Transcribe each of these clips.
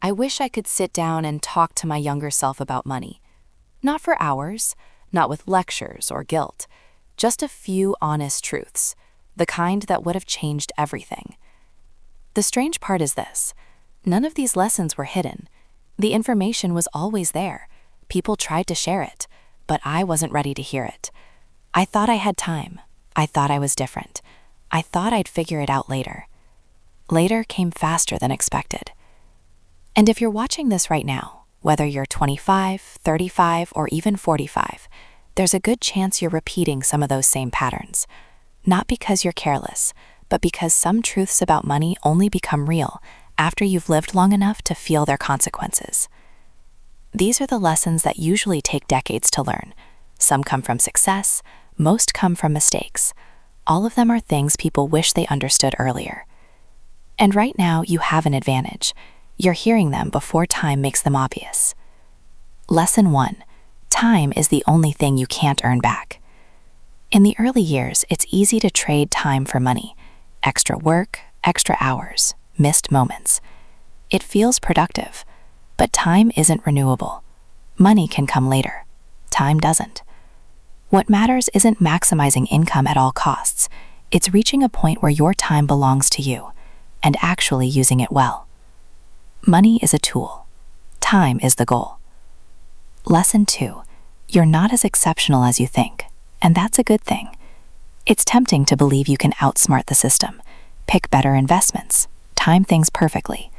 I wish I could sit down and talk to my younger self about money. Not for hours, not with lectures or guilt, just a few honest truths, the kind that would have changed everything. The strange part is this: none of these lessons were hidden. The information was always there. People tried to share it, but I wasn't ready to hear it. I thought I had time. I thought I was different. I thought I'd figure it out later. Later came faster than expected. And if you're watching this right now, whether you're 25, 35, or even 45, there's a good chance you're repeating some of those same patterns. Not because you're careless, but because some truths about money only become real after you've lived long enough to feel their consequences. These are the lessons that usually take decades to learn. Some come from success, most come from mistakes. All of them are things people wish they understood earlier. And right now, you have an advantage. You're hearing them before time makes them obvious. Lesson 1. Time is the only thing you can't earn back. In the early years, it's easy to trade time for money. Extra work, extra hours, missed moments. It feels productive, but time isn't renewable. Money can come later. Time doesn't. What matters isn't maximizing income at all costs. It's reaching a point where your time belongs to you and actually using it well. Money is a tool. Time is the goal. Lesson 2. You're not as exceptional as you think, and that's a good thing. It's tempting to believe you can outsmart the system, pick better investments, time things perfectly.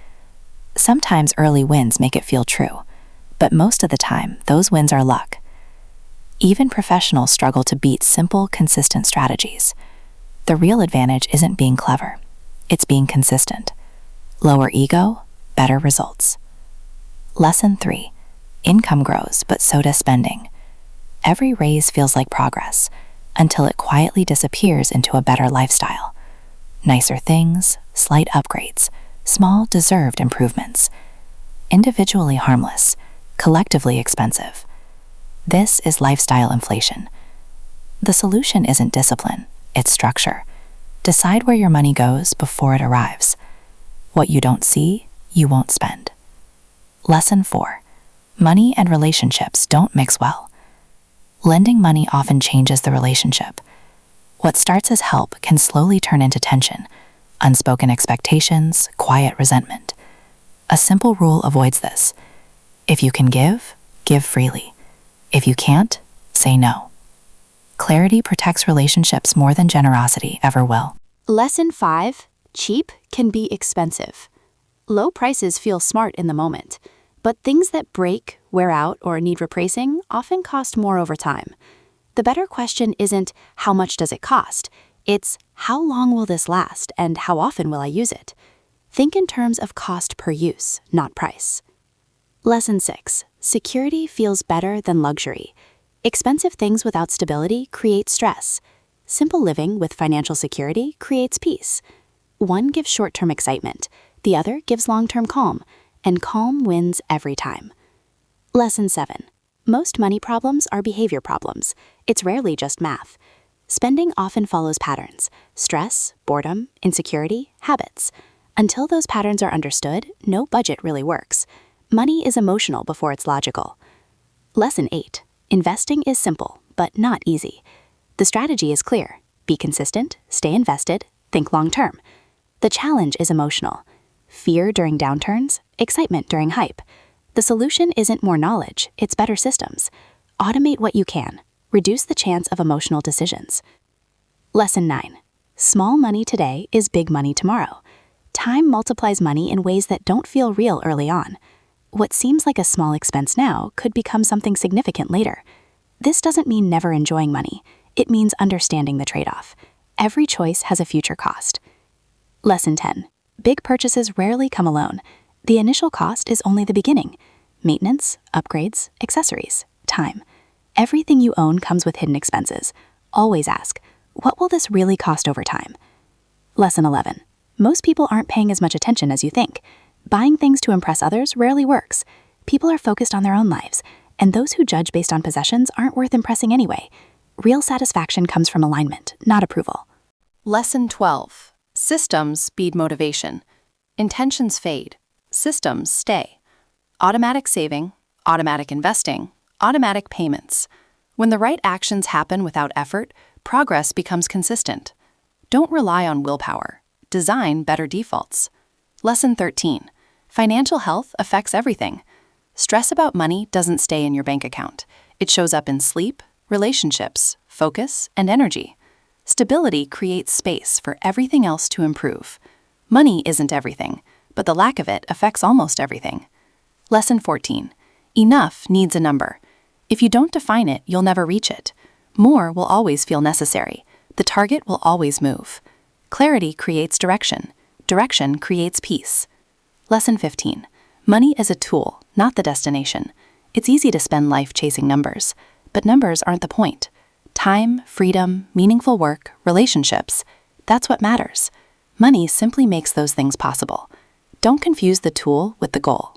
Sometimes early wins make it feel true, but most of the time, those wins are luck. Even professionals struggle to beat simple, consistent strategies. The real advantage isn't being clever. It's being consistent. Lower ego, better results. Lesson 3. Income grows, but so does spending. Every raise feels like progress, until it quietly disappears into a better lifestyle. Nicer things, slight upgrades, small deserved improvements. Individually harmless, collectively expensive. This is lifestyle inflation. The solution isn't discipline, it's structure. Decide where your money goes before it arrives. What you don't see, you won't spend. Lesson 4. Money and relationships don't mix well. Lending money often changes the relationship. What starts as help can slowly turn into tension, unspoken expectations, quiet resentment. A simple rule avoids this. If you can give, give freely. If you can't, say no. Clarity protects relationships more than generosity ever will. Lesson 5. Cheap can be expensive. Low prices feel smart in the moment, but things that break, wear out, or need replacing often cost more over time. The better question isn't how much does it cost, it's how long will this last and how often will I use it? Think in terms of cost per use, not price. Lesson 6. Security feels better than luxury. Expensive things without stability create stress. Simple living with financial security creates peace. One gives short-term excitement, the other gives long-term calm, and calm wins every time. Lesson 7. Most money problems are behavior problems. It's rarely just math. Spending often follows patterns: stress, boredom, insecurity, habits. Until those patterns are understood, no budget really works. Money is emotional before it's logical. Lesson 8. Investing is simple, but not easy. The strategy is clear. Be consistent, stay invested, think long-term. The challenge is emotional. Fear during downturns, excitement during hype. The solution isn't more knowledge, it's better systems. Automate what you can. Reduce the chance of emotional decisions. Lesson 9. Small money today is big money tomorrow. Time multiplies money in ways that don't feel real early on. What seems like a small expense now could become something significant later. This doesn't mean never enjoying money. It means understanding the trade-off. Every choice has a future cost. Lesson 10. Big purchases rarely come alone. The initial cost is only the beginning. Maintenance, upgrades, accessories, time. Everything you own comes with hidden expenses. Always ask, what will this really cost over time? Lesson 11. Most people aren't paying as much attention as you think. Buying things to impress others rarely works. People are focused on their own lives, and those who judge based on possessions aren't worth impressing anyway. Real satisfaction comes from alignment, not approval. Lesson 12. Systems speed motivation. Intentions fade. systems stay. Automatic saving, automatic investing, automatic payments. When the right actions happen without effort, progress becomes consistent. Don't rely on willpower. Design better defaults. Lesson 13. Financial health affects everything. Stress about money doesn't stay in your bank account. It shows up in sleep, relationships, focus, and energy. Stability creates space for everything else to improve. Money isn't everything, but the lack of it affects almost everything. Lesson 14. Enough needs a number. If you don't define it, you'll never reach it. More will always feel necessary. The target will always move. Clarity creates direction. Direction creates peace. Lesson 15. Money is a tool, not the destination. It's easy to spend life chasing numbers, but numbers aren't the point. Time, freedom, meaningful work, relationships, that's what matters. Money simply makes those things possible. Don't confuse the tool with the goal.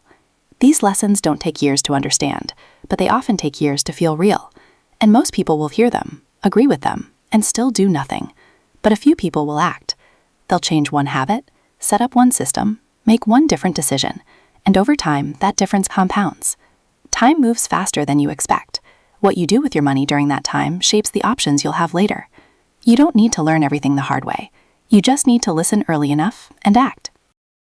These lessons don't take years to understand, but they often take years to feel real. And most people will hear them, agree with them, and still do nothing. But a few people will act. They'll change one habit, set up one system, make one different decision, and over time, that difference compounds. Time moves faster than you expect. What you do with your money during that time shapes the options you'll have later. You don't need to learn everything the hard way. You just need to listen early enough and act.